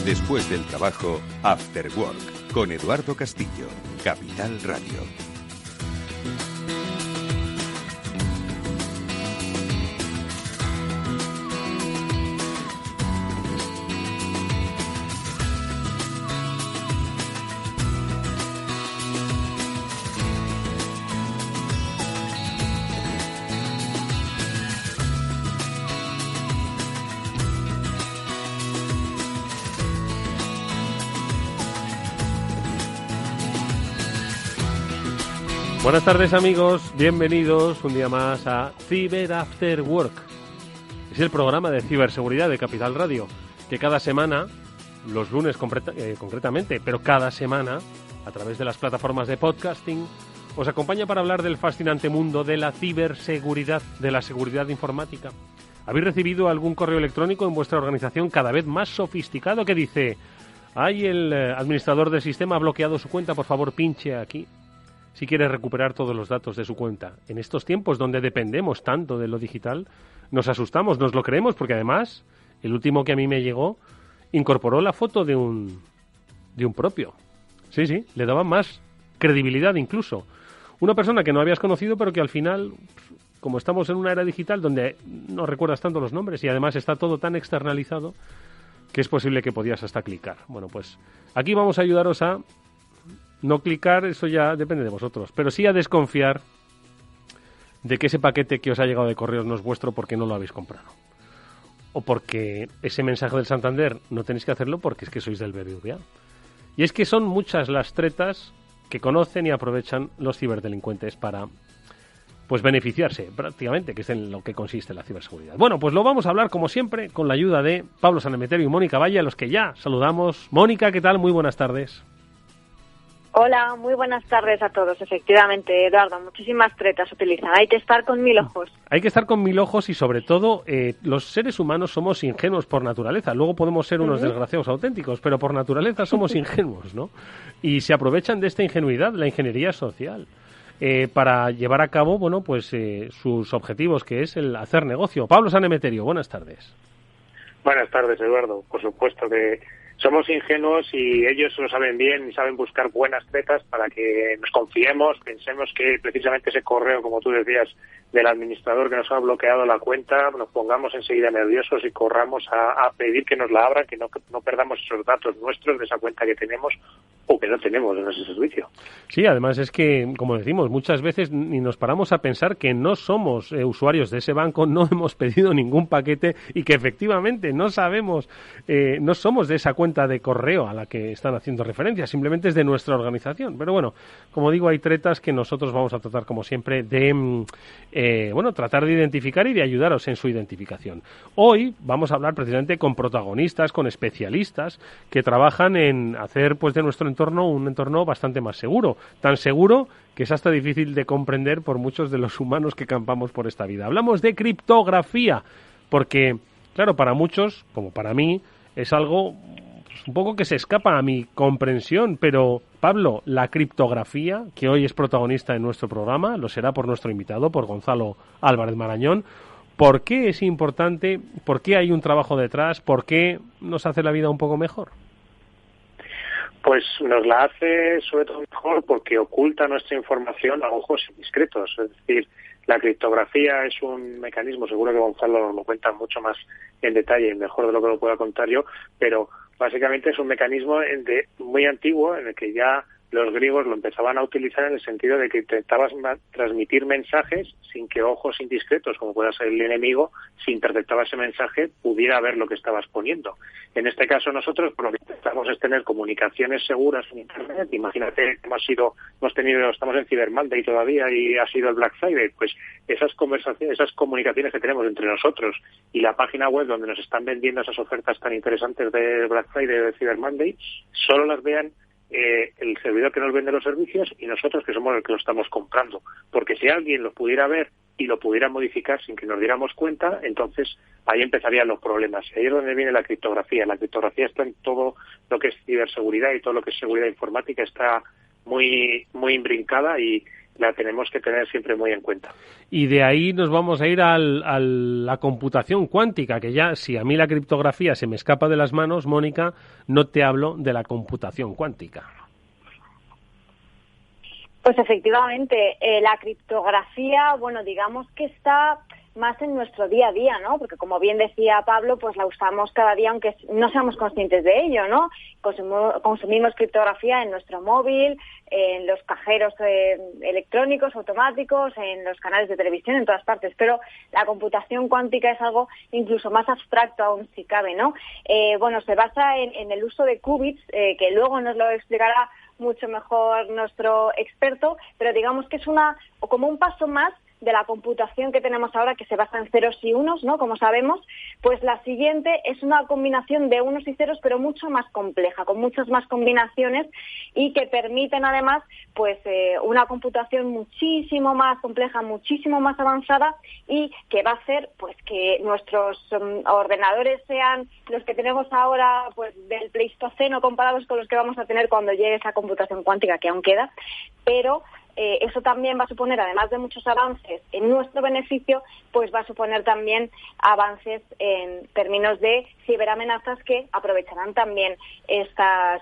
Después del trabajo, After Work, con Eduardo Castillo, Capital Radio. Buenas tardes amigos, bienvenidos un día más a Cyber After Work. Es el programa de ciberseguridad de Capital Radio, que cada semana, los lunes concretamente, pero cada semana, a través de las plataformas de podcasting, os acompaña para hablar del fascinante mundo de la ciberseguridad, de la seguridad informática. ¿Habéis recibido algún correo electrónico en vuestra organización cada vez más sofisticado que dice: "Ay, el administrador del sistema ha bloqueado su cuenta, por favor pinche aquí"? Si quiere recuperar todos los datos de su cuenta. En estos tiempos donde dependemos tanto de lo digital, nos asustamos, nos lo creemos, porque además, el último que a mí me llegó, incorporó la foto de un propio. Sí, le daba más credibilidad incluso. Una persona que no habías conocido, pero que al final, como estamos en una era digital donde no recuerdas tanto los nombres y además está todo tan externalizado, que es posible que podías hasta clicar. Bueno, pues aquí vamos a ayudaros a no clicar, eso ya depende de vosotros, pero sí a desconfiar de que ese paquete que os ha llegado de correos no es vuestro porque no lo habéis comprado. O porque ese mensaje del Santander no tenéis que hacerlo porque es que sois del BBVA. Y es que son muchas las tretas que conocen y aprovechan los ciberdelincuentes para pues beneficiarse prácticamente, que es en lo que consiste la ciberseguridad. Bueno, pues lo vamos a hablar como siempre con la ayuda de Pablo Sanemeterio y Mónica Valle, a los que ya saludamos. Mónica, ¿qué tal? Muy buenas tardes. Hola, muy buenas tardes a todos. Efectivamente, Eduardo, muchísimas tretas utilizan. Hay que estar con 1000 ojos. Hay que estar con 1000 ojos y sobre todo los seres humanos somos ingenuos por naturaleza. Luego podemos ser unos desgraciados auténticos, pero por naturaleza somos ingenuos, ¿no? Y se aprovechan de esta ingenuidad, la ingeniería social, para llevar a cabo, bueno, pues sus objetivos, que es el hacer negocio. Pablo Sanemeterio, buenas tardes. Buenas tardes, Eduardo. Por supuesto que somos ingenuos y ellos lo saben bien y saben buscar buenas tretas para que nos confiemos, pensemos que precisamente ese correo, como tú decías, del administrador que nos ha bloqueado la cuenta, nos pongamos enseguida nerviosos y corramos a pedir que nos la abran, que no perdamos esos datos nuestros de esa cuenta que tenemos o que no tenemos en ese servicio. Sí, además es que, como decimos, muchas veces ni nos paramos a pensar que no somos usuarios de ese banco, no hemos pedido ningún paquete y que efectivamente no sabemos, no somos de esa cuenta de correo a la que están haciendo referencia, simplemente es de nuestra organización. Pero bueno, como digo, hay tretas que nosotros vamos a tratar como siempre de tratar de identificar y de ayudaros en su identificación. Hoy vamos a hablar precisamente con protagonistas, con especialistas que trabajan en hacer pues de nuestro entorno un entorno bastante más seguro, tan seguro que es hasta difícil de comprender por muchos de los humanos que campamos por esta vida. Hablamos de criptografía, porque claro, para muchos, como para mí, es algo un poco que se escapa a mi comprensión, pero Pablo, la criptografía, que hoy es protagonista en nuestro programa, lo será por nuestro invitado, por Gonzalo Álvarez Marañón. ¿Por qué es importante? ¿Por qué hay un trabajo detrás? ¿Por qué nos hace la vida un poco mejor? Pues nos la hace sobre todo mejor porque oculta nuestra información a ojos indiscretos. Es decir, la criptografía es un mecanismo, seguro que Gonzalo nos lo cuenta mucho más en detalle y mejor de lo que lo pueda contar yo, pero básicamente es un mecanismo muy antiguo en el que ya los griegos lo empezaban a utilizar en el sentido de que intentabas transmitir mensajes sin que ojos indiscretos, como pueda ser el enemigo, si interceptaba ese mensaje, pudiera ver lo que estabas poniendo. En este caso nosotros, por lo que intentamos es tener comunicaciones seguras en Internet. Imagínate, estamos en Cyber Monday todavía y ha sido el Black Friday, pues esas conversaciones, esas comunicaciones que tenemos entre nosotros y la página web donde nos están vendiendo esas ofertas tan interesantes de Black Friday o de Cyber Monday, solo las vean el servidor que nos vende los servicios y nosotros que somos los que lo estamos comprando, porque si alguien lo pudiera ver y lo pudiera modificar sin que nos diéramos cuenta, entonces ahí empezarían los problemas. Ahí es donde viene la criptografía. La criptografía está en todo lo que es ciberseguridad y todo lo que es seguridad informática, está muy muy imbrincada y la tenemos que tener siempre muy en cuenta. Y de ahí nos vamos a ir a la computación cuántica, que ya, si a mí la criptografía se me escapa de las manos, Mónica, no te hablo de la computación cuántica. Pues efectivamente, la criptografía, bueno, digamos que está más en nuestro día a día, ¿no? Porque como bien decía Pablo, pues la usamos cada día aunque no seamos conscientes de ello, ¿no? Consumimos criptografía en nuestro móvil, en los cajeros electrónicos, automáticos, en los canales de televisión, en todas partes. Pero la computación cuántica es algo incluso más abstracto aún, si cabe, ¿no? Bueno, se basa en el uso de qubits, que luego nos lo explicará mucho mejor nuestro experto, pero digamos que es como un paso más de la computación que tenemos ahora, que se basa en ceros y unos, ¿no? Como sabemos, pues la siguiente es una combinación de unos y ceros, pero mucho más compleja, con muchas más combinaciones y que permiten además, pues, una computación muchísimo más compleja, muchísimo más avanzada y que va a hacer, pues, que nuestros ordenadores sean los que tenemos ahora, pues, del Pleistoceno comparados con los que vamos a tener cuando llegue esa computación cuántica, que aún queda, pero eso también va a suponer, además de muchos avances en nuestro beneficio, pues va a suponer también avances en términos de ciberamenazas que aprovecharán también estas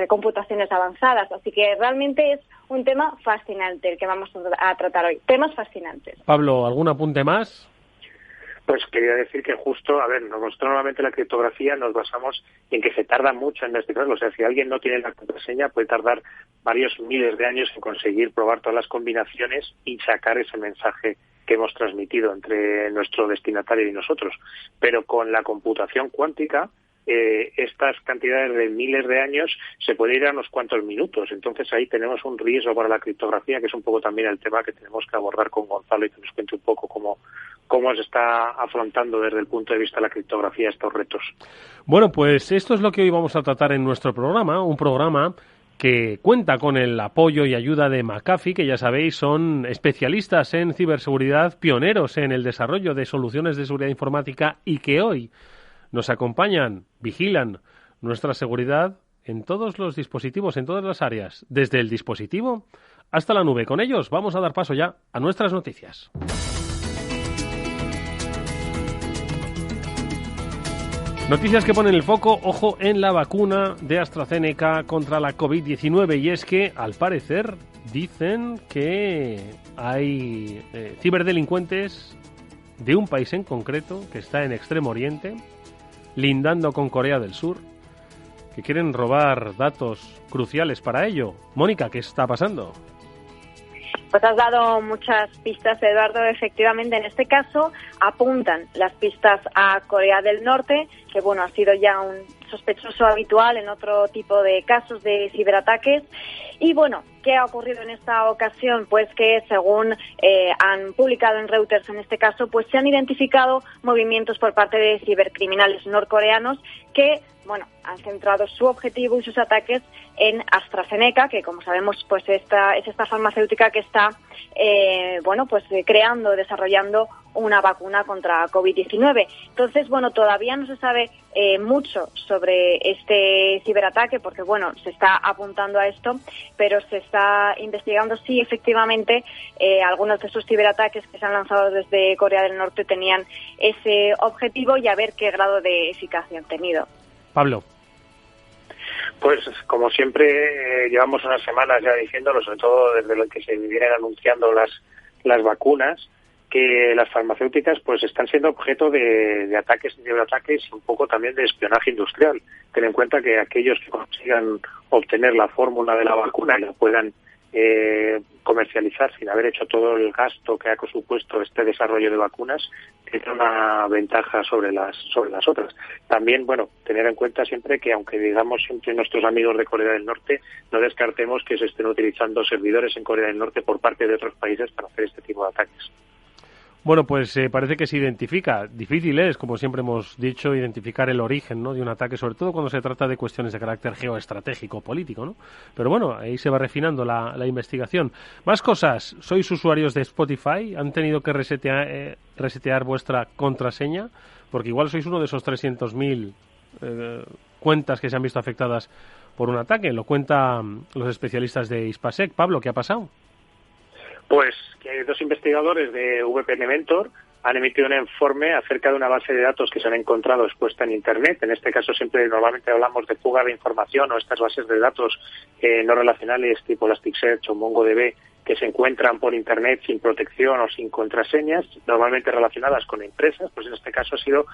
computaciones avanzadas. Así que realmente es un tema fascinante el que vamos a tratar hoy. Temas fascinantes. Pablo, ¿algún apunte más? Pues quería decir que justo, nosotros normalmente la criptografía nos basamos en que se tarda mucho en descifrarlo. O sea, si alguien no tiene la contraseña, puede tardar varios miles de años en conseguir probar todas las combinaciones y sacar ese mensaje que hemos transmitido entre nuestro destinatario y nosotros. Pero con la computación cuántica, estas cantidades de miles de años se puede ir a unos cuantos minutos. Entonces ahí tenemos un riesgo para la criptografía, que es un poco también el tema que tenemos que abordar con Gonzalo y que nos cuente un poco cómo se está afrontando desde el punto de vista de la criptografía estos retos. Bueno, pues esto es lo que hoy vamos a tratar en nuestro programa, un programa que cuenta con el apoyo y ayuda de McAfee, que ya sabéis son especialistas en ciberseguridad, pioneros en el desarrollo de soluciones de seguridad informática y que hoy nos acompañan, vigilan nuestra seguridad en todos los dispositivos, en todas las áreas, desde el dispositivo hasta la nube. Con ellos vamos a dar paso ya a nuestras noticias. Noticias que ponen el foco, ojo, en la vacuna de AstraZeneca contra la COVID-19 y es que, al parecer, dicen que hay ciberdelincuentes de un país en concreto que está en Extremo Oriente, lindando con Corea del Sur, que quieren robar datos cruciales para ello. Mónica, ¿qué está pasando? Pues has dado muchas pistas, Eduardo. Efectivamente, en este caso apuntan las pistas a Corea del Norte, que bueno, ha sido ya un sospechoso habitual en otro tipo de casos de ciberataques. Y bueno, ¿qué ha ocurrido en esta ocasión? Pues que según han publicado en Reuters en este caso, pues se han identificado movimientos por parte de cibercriminales norcoreanos que, bueno, han centrado su objetivo y sus ataques en AstraZeneca, que como sabemos pues es esta farmacéutica que está creando, desarrollando una vacuna contra COVID-19. Entonces, bueno, todavía no se sabe mucho sobre este ciberataque porque, bueno, se está apuntando a esto, pero se está investigando si efectivamente algunos de esos ciberataques que se han lanzado desde Corea del Norte tenían ese objetivo y a ver qué grado de eficacia han tenido. Pablo. Pues como siempre llevamos unas semanas ya diciéndolo, sobre todo desde lo que se vienen anunciando las vacunas, que las farmacéuticas pues están siendo objeto de ataques y ciberataques y un poco también de espionaje industrial. Ten en cuenta que aquellos que consigan obtener la fórmula de la vacuna y la puedan comercializar sin haber hecho todo el gasto que ha supuesto este desarrollo de vacunas, tiene una ventaja sobre las otras. También, bueno, tener en cuenta siempre que aunque digamos siempre nuestros amigos de Corea del Norte, no descartemos que se estén utilizando servidores en Corea del Norte por parte de otros países para hacer este tipo de ataques. Bueno, pues parece que se identifica. Difícil es, como siempre hemos dicho, identificar el origen, ¿no?, de un ataque, sobre todo cuando se trata de cuestiones de carácter geoestratégico, político, ¿no? Pero bueno, ahí se va refinando la investigación. Más cosas. ¿Sois usuarios de Spotify? ¿Han tenido que resetear vuestra contraseña? Porque igual sois uno de esos 300.000 cuentas que se han visto afectadas por un ataque. Lo cuentan los especialistas de Ispasec. Pablo, ¿qué ha pasado? Pues que 2 investigadores de VPN Mentor han emitido un informe acerca de una base de datos que se han encontrado expuesta en Internet. En este caso normalmente hablamos de fuga de información o estas bases de datos no relacionales tipo Elasticsearch o MongoDB que se encuentran por Internet sin protección o sin contraseñas, normalmente relacionadas con empresas. Pues en este caso ha sido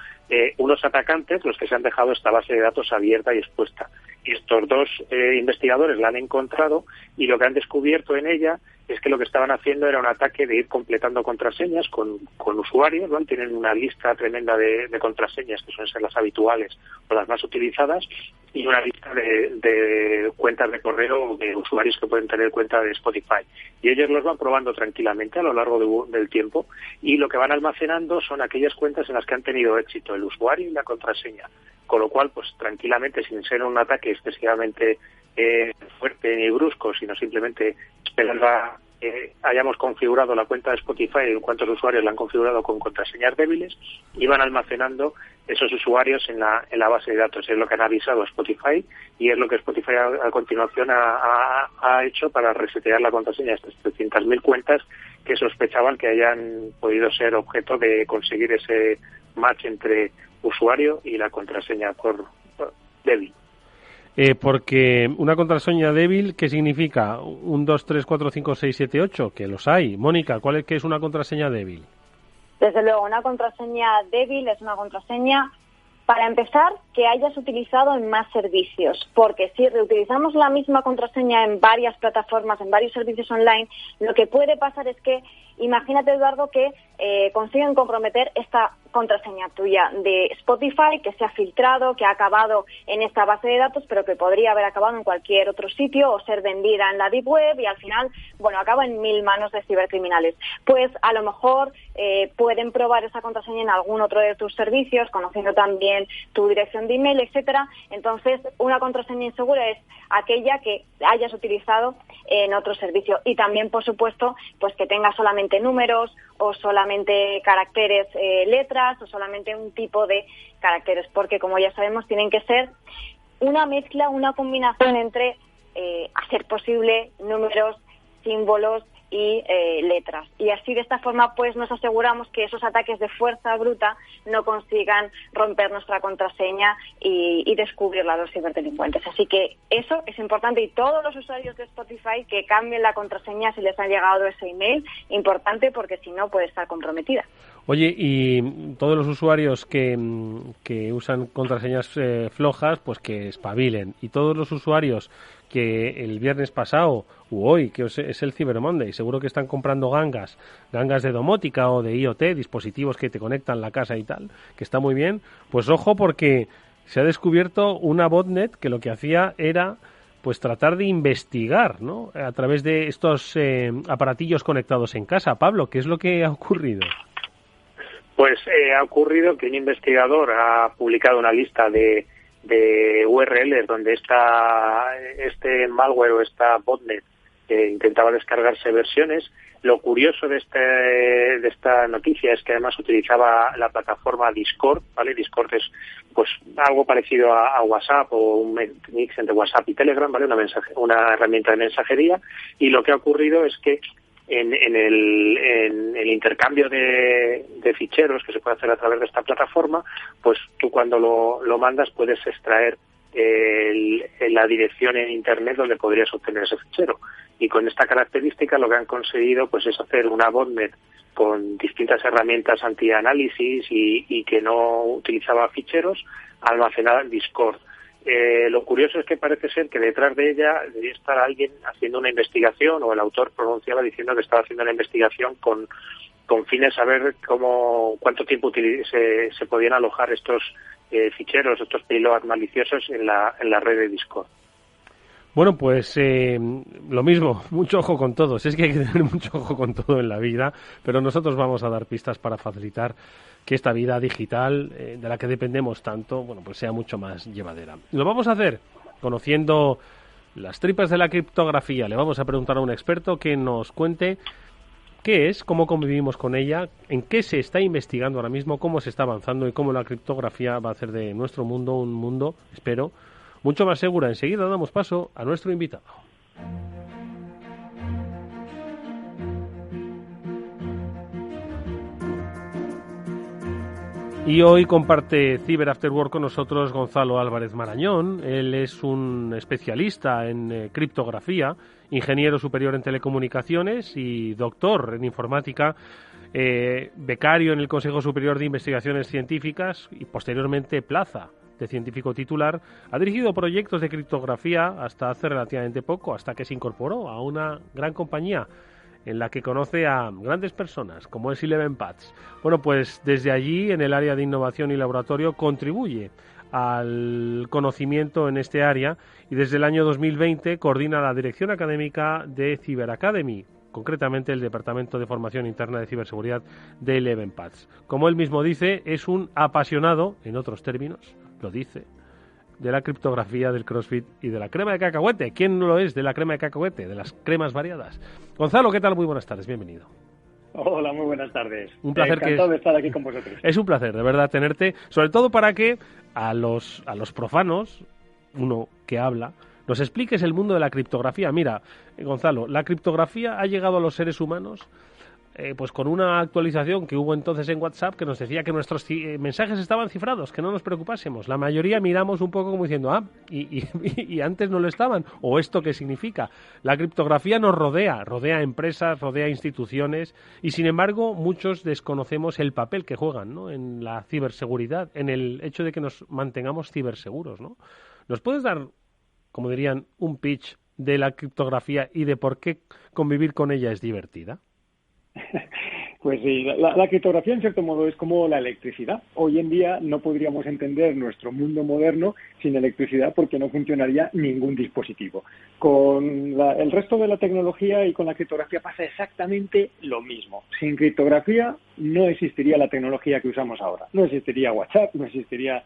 unos atacantes los que se han dejado esta base de datos abierta y expuesta. Y estos 2 investigadores la han encontrado y lo que han descubierto en ella es que lo que estaban haciendo era un ataque de ir completando contraseñas con usuarios, ¿no? Tienen una lista tremenda de contraseñas que suelen ser las habituales o las más utilizadas y una lista de cuentas de correo de usuarios que pueden tener cuenta de Spotify. Y ellos los van probando tranquilamente a lo largo del tiempo y lo que van almacenando son aquellas cuentas en las que han tenido éxito el usuario y la contraseña. Con lo cual, pues tranquilamente, sin ser un ataque excesivamente fuerte ni brusco, sino simplemente esperando a hayamos configurado la cuenta de Spotify y cuántos usuarios la han configurado con contraseñas débiles, y van almacenando esos usuarios en la base de datos. Es lo que han avisado a Spotify y es lo que Spotify a continuación ha hecho para resetear la contraseña de estas 300.000 cuentas que sospechaban que hayan podido ser objeto de conseguir ese match entre usuario y la contraseña por débil. Porque una contraseña débil, ¿qué significa? 1, 2, 3, 4, 5, 6, 7, 8, que los hay. Mónica, ¿qué es una contraseña débil? Desde luego, una contraseña débil es una contraseña, para empezar, que hayas utilizado en más servicios, porque si reutilizamos la misma contraseña en varias plataformas, en varios servicios online, lo que puede pasar es que, imagínate, Eduardo, que consiguen comprometer esta contraseña tuya de Spotify, que se ha filtrado, que ha acabado en esta base de datos, pero que podría haber acabado en cualquier otro sitio o ser vendida en la Deep Web y al final, acaba en 1000 manos de cibercriminales. Pues a lo mejor pueden probar esa contraseña en algún otro de tus servicios, conociendo también tu dirección de email, etcétera. Entonces, una contraseña insegura es aquella que hayas utilizado en otro servicio. Y también, por supuesto, pues que tenga solamente números o solamente caracteres, letras o solamente un tipo de caracteres, porque como ya sabemos tienen que ser una mezcla, una combinación entre, a ser posible, números, símbolos y letras. Y así, de esta forma, pues nos aseguramos que esos ataques de fuerza bruta no consigan romper nuestra contraseña y descubrirla a los ciberdelincuentes. Así que eso es importante, y todos los usuarios de Spotify que cambien la contraseña si les ha llegado ese email, importante, porque si no puede estar comprometida. Oye, y todos los usuarios que usan contraseñas flojas, pues que espabilen. Y todos los usuarios que el viernes pasado u hoy, que es el Cyber Monday, seguro que están comprando gangas de domótica o de IoT, dispositivos que te conectan la casa y tal, que está muy bien, pues ojo, porque se ha descubierto una botnet que lo que hacía era pues tratar de investigar, ¿no?, a través de estos aparatillos conectados en casa. Pablo, ¿qué es lo que ha ocurrido? Pues ha ocurrido que un investigador ha publicado una lista de URLs donde este malware o esta botnet intentaba descargarse versiones. Lo curioso de esta noticia es que además utilizaba la plataforma Discord, ¿vale? Discord es pues algo parecido a WhatsApp o un mix entre WhatsApp y Telegram, ¿vale? Una herramienta de mensajería, y lo que ha ocurrido es que en el intercambio de ficheros que se puede hacer a través de esta plataforma, pues tú cuando lo mandas puedes extraer la dirección en Internet donde podrías obtener ese fichero. Y con esta característica lo que han conseguido pues es hacer una botnet con distintas herramientas anti-análisis y que no utilizaba ficheros, almacenada en Discord. Lo curioso es que parece ser que detrás de ella debería estar alguien haciendo una investigación, o el autor pronunciaba diciendo que estaba haciendo una investigación con fines a ver cuánto tiempo se podían alojar estos ficheros, estos payloads maliciosos en la red de Discord. Bueno, pues lo mismo, mucho ojo con todos. Es que hay que tener mucho ojo con todo en la vida, pero nosotros vamos a dar pistas para facilitar que esta vida digital, de la que dependemos tanto, pues sea mucho más llevadera. Lo vamos a hacer conociendo las tripas de la criptografía. Le vamos a preguntar a un experto que nos cuente qué es, cómo convivimos con ella, en qué se está investigando ahora mismo, cómo se está avanzando y cómo la criptografía va a hacer de nuestro mundo un mundo, espero, mucho más segura. Enseguida damos paso a nuestro invitado. Y hoy comparte Cyber After Work con nosotros Gonzalo Álvarez Marañón. Él es un especialista en criptografía, ingeniero superior en telecomunicaciones y doctor en informática, becario en el Consejo Superior de Investigaciones Científicas y posteriormente plaza de científico titular. Ha dirigido proyectos de criptografía hasta hace relativamente poco, hasta que se incorporó a una gran compañía en la que conoce a grandes personas, como es ElevenPaths. Bueno, pues desde allí, en el área de innovación y laboratorio, contribuye al conocimiento en este área y desde el año 2020 coordina la dirección académica de Cyber Academy, concretamente el Departamento de Formación Interna de Ciberseguridad de ElevenPaths. Como él mismo dice, es un apasionado, en otros términos, lo dice, de la criptografía, del CrossFit y de la crema de cacahuete. ¿Quién no lo es de la crema de cacahuete? De las cremas variadas. Gonzalo, ¿qué tal? Muy buenas tardes, bienvenido. Hola, muy buenas tardes. Un placer. Encantado de estar aquí con vosotros. Es un placer, de verdad, tenerte, sobre todo para que a los profanos, uno que habla, nos expliques el mundo de la criptografía. Mira, Gonzalo, la criptografía ha llegado a los seres humanos pues con una actualización que hubo entonces en WhatsApp que nos decía que nuestros mensajes estaban cifrados, que no nos preocupásemos. La mayoría miramos un poco como diciendo, y antes no lo estaban, o esto qué significa. La criptografía nos rodea empresas, rodea instituciones, y sin embargo muchos desconocemos el papel que juegan, ¿no?, en la ciberseguridad, en el hecho de que nos mantengamos ciberseguros, ¿no? ¿Nos puedes dar, como dirían, un pitch de la criptografía y de por qué convivir con ella es divertida? Pues sí, la criptografía en cierto modo es como la electricidad. Hoy en día no podríamos entender nuestro mundo moderno sin electricidad porque no funcionaría ningún dispositivo. Con el resto de la tecnología y con la criptografía pasa exactamente lo mismo. Sin criptografía no existiría la tecnología que usamos ahora. No existiría WhatsApp, no existirían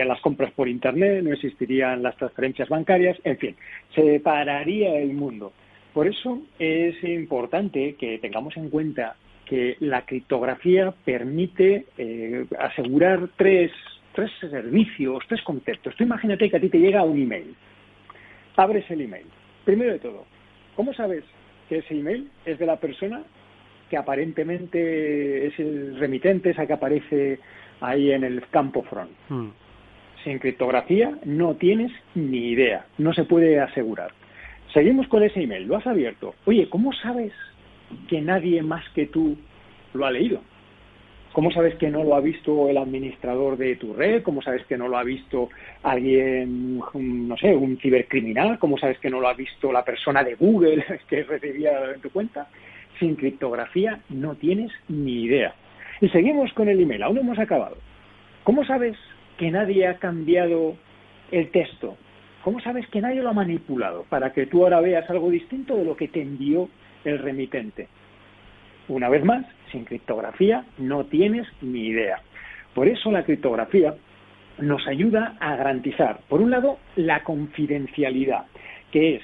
las compras por Internet, no existirían las transferencias bancarias, en fin, se pararía el mundo. Por eso es importante que tengamos en cuenta que la criptografía permite asegurar tres servicios, tres conceptos. Tú imagínate que a ti te llega un email. Abres el email. Primero de todo, ¿cómo sabes que ese email es de la persona que aparentemente es el remitente, esa que aparece ahí en el campo front? Sin criptografía no tienes ni idea, no se puede asegurar. Seguimos con ese email, lo has abierto. Oye, ¿cómo sabes que nadie más que tú lo ha leído? ¿Cómo sabes que no lo ha visto el administrador de tu red? ¿Cómo sabes que no lo ha visto alguien, no sé, un cibercriminal? ¿Cómo sabes que no lo ha visto la persona de Google que recibía en tu cuenta? Sin criptografía no tienes ni idea. Y seguimos con el email, aún no hemos acabado. ¿Cómo sabes que nadie ha cambiado el texto? ¿Cómo sabes que nadie lo ha manipulado para que tú ahora veas algo distinto de lo que te envió el remitente? Una vez más, sin criptografía no tienes ni idea. Por eso la criptografía nos ayuda a garantizar, por un lado, la confidencialidad, que es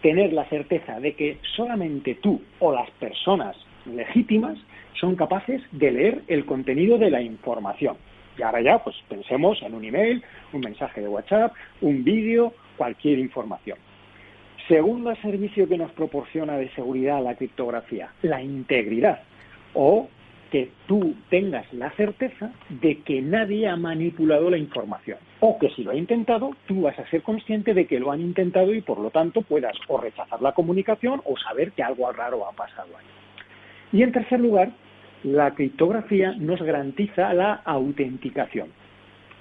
tener la certeza de que solamente tú o las personas legítimas son capaces de leer el contenido de la información. Y ahora ya, pues pensemos en un email, un mensaje de WhatsApp, un vídeo, cualquier información. Segundo servicio que nos proporciona de seguridad la criptografía, la integridad, o que tú tengas la certeza de que nadie ha manipulado la información, o que si lo ha intentado, tú vas a ser consciente de que lo han intentado y por lo tanto puedas o rechazar la comunicación o saber que algo raro ha pasado ahí. Y en tercer lugar, la criptografía nos garantiza la autenticación.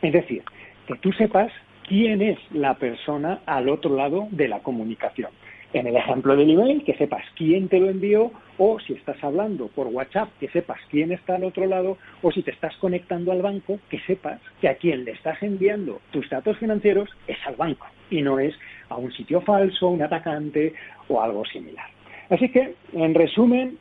Es decir, que tú sepas quién es la persona al otro lado de la comunicación. En el ejemplo del email, que sepas quién te lo envió, o si estás hablando por WhatsApp, que sepas quién está al otro lado, o si te estás conectando al banco, que sepas que a quien le estás enviando tus datos financieros es al banco, y no es a un sitio falso, un atacante o algo similar. Así que, en resumen,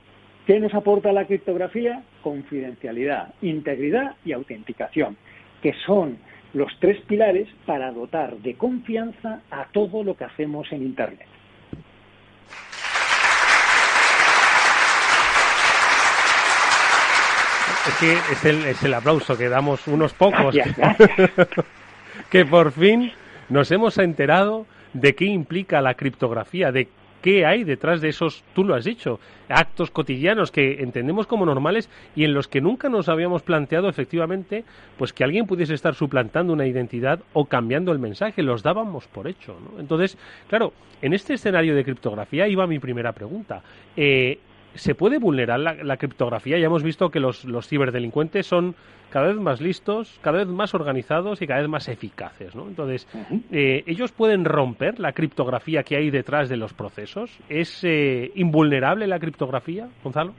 ¿qué nos aporta la criptografía? Confidencialidad, integridad y autenticación, que son los tres pilares para dotar de confianza a todo lo que hacemos en Internet. Es que es el aplauso que damos unos pocos. Que por fin nos hemos enterado de qué implica la criptografía, de qué hay detrás de esos, tú lo has dicho, actos cotidianos que entendemos como normales y en los que nunca nos habíamos planteado efectivamente pues que alguien pudiese estar suplantando una identidad o cambiando el mensaje, los dábamos por hecho, ¿no? Entonces, claro, en este escenario de criptografía iba mi primera pregunta. ¿Se puede vulnerar la criptografía? Ya hemos visto que los ciberdelincuentes son cada vez más listos, cada vez más organizados y cada vez más eficaces, ¿no? Entonces, ¿ellos pueden romper la criptografía que hay detrás de los procesos? ¿Es invulnerable la criptografía, Gonzalo?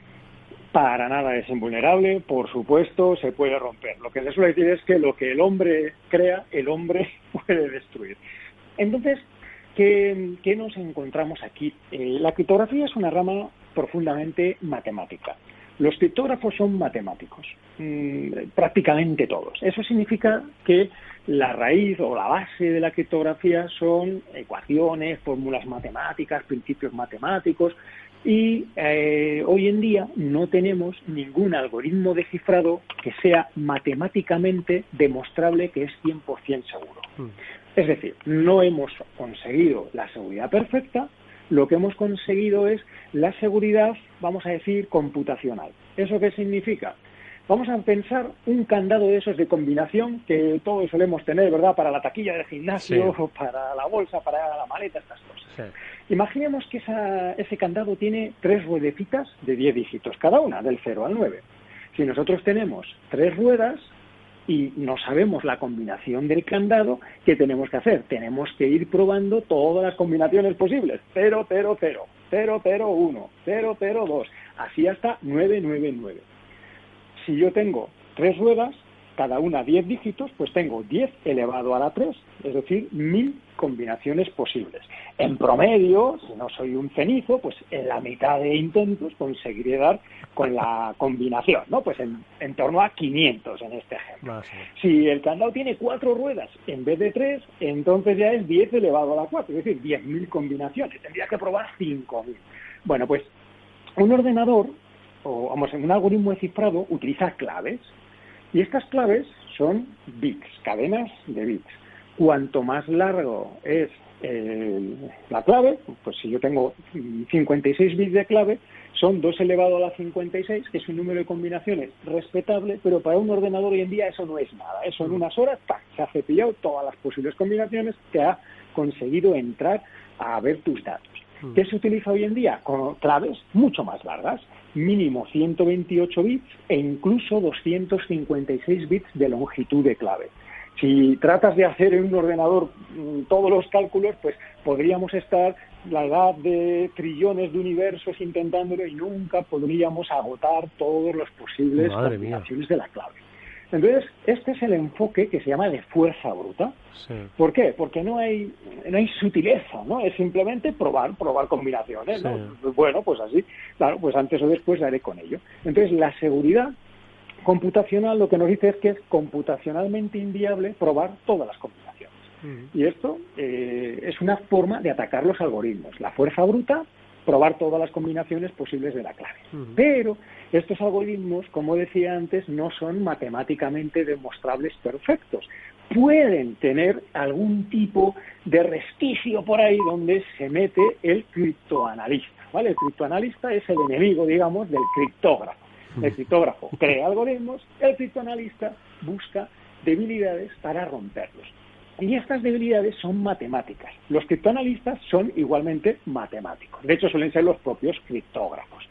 Para nada es invulnerable, por supuesto, se puede romper. Lo que se suele decir es que lo que el hombre crea, el hombre puede destruir. Entonces, ¿qué nos encontramos aquí? La criptografía es una rama profundamente matemática. Los criptógrafos son matemáticos, prácticamente todos. Eso significa que la raíz o la base de la criptografía son ecuaciones, fórmulas matemáticas, principios matemáticos, y hoy en día no tenemos ningún algoritmo de cifrado que sea matemáticamente demostrable que es 100% seguro. Es decir, no hemos conseguido la seguridad perfecta, lo que hemos conseguido es la seguridad, vamos a decir, computacional. ¿Eso qué significa? Vamos a pensar un candado de esos de combinación que todos solemos tener, ¿verdad? Para la taquilla del gimnasio, sí, para la bolsa, para la maleta, estas cosas. Sí. Imaginemos que ese candado tiene 3 ruedecitas de 10 dígitos, cada una, del 0 al 9. Si nosotros tenemos 3 ruedas y no sabemos la combinación del candado, ¿qué tenemos que hacer? Tenemos que ir probando todas las combinaciones posibles. 0, 0, 0, 0, 0, 1, 0, 0, 2, así hasta 9, 9, 9. Si yo tengo 3 ruedas, cada una 10 dígitos, pues tengo 10 elevado a la 3, es decir, 1000 combinaciones posibles. En promedio, si no soy un cenizo, pues en la mitad de intentos conseguiré dar con la combinación, ¿no? Pues en torno a 500 en este ejemplo. Si el candado tiene 4 ruedas en vez de 3, entonces ya es 10 elevado a la 4, es decir, 10.000 combinaciones. Tendría que probar 5.000. Bueno, pues un ordenador, o vamos, en un algoritmo de cifrado, utiliza claves. Y estas claves son bits, cadenas de bits. Cuanto más largo es la clave, pues si yo tengo 56 bits de clave, son 2 elevado a la 56, que es un número de combinaciones respetable, pero para un ordenador hoy en día eso no es nada. Eso en unas horas, ¡tac!, se ha cepillado todas las posibles combinaciones que ha conseguido entrar a ver tus datos. ¿Qué se utiliza hoy en día? Con claves mucho más largas, mínimo 128 bits e incluso 256 bits de longitud de clave. Si tratas de hacer en un ordenador todos los cálculos, pues podríamos estar la edad de trillones de universos intentándolo y nunca podríamos agotar todos los posibles combinaciones de la clave. Entonces, este es el enfoque que se llama de fuerza bruta. Sí. ¿Por qué? Porque no hay sutileza, ¿no? Es simplemente probar combinaciones, ¿no? Sí. Bueno, pues así, claro, pues antes o después daré con ello. Entonces, la seguridad computacional lo que nos dice es que es computacionalmente inviable probar todas las combinaciones. Y esto es una forma de atacar los algoritmos. La fuerza bruta, probar todas las combinaciones posibles de la clave. Pero estos algoritmos, como decía antes, no son matemáticamente demostrables perfectos. Pueden tener algún tipo de resquicio por ahí donde se mete el criptoanalista, ¿vale? El criptoanalista es el enemigo, digamos, del criptógrafo. El criptógrafo crea algoritmos, el criptoanalista busca debilidades para romperlos. Y estas debilidades son matemáticas. Los criptoanalistas son igualmente matemáticos. De hecho, suelen ser los propios criptógrafos.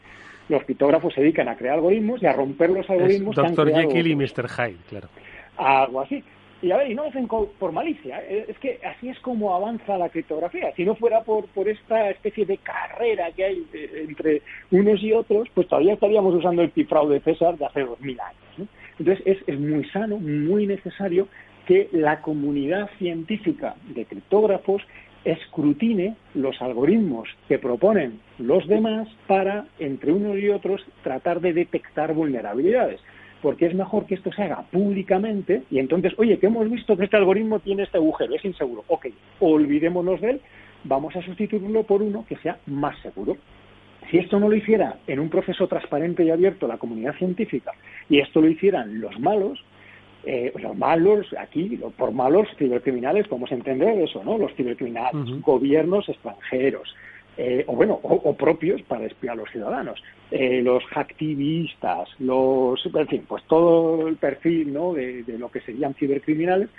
Los criptógrafos se dedican a crear algoritmos y a romper los algoritmos. Dr. Jekyll y Mr. Hyde, claro. Algo así. Y a ver, y no lo hacen por malicia. Es que así es como avanza la criptografía. Si no fuera por esta especie de carrera que hay entre unos y otros, pues todavía estaríamos usando el cifrado de César de hace 2000 años, ¿no? Entonces es muy sano, muy necesario que la comunidad científica de criptógrafos escrutine los algoritmos que proponen los demás para, entre unos y otros, tratar de detectar vulnerabilidades. Porque es mejor que esto se haga públicamente y entonces, oye, que hemos visto que este algoritmo tiene este agujero, es inseguro. Ok, olvidémonos de él, vamos a sustituirlo por uno que sea más seguro. Si esto no lo hiciera en un proceso transparente y abierto la comunidad científica y esto lo hicieran los malos aquí, por malos cibercriminales, podemos entender eso, ¿no? Los cibercriminales, gobiernos extranjeros, o propios para espiar a los ciudadanos. Los hacktivistas, en fin, pues todo el perfil, ¿no?, de lo que serían cibercriminales.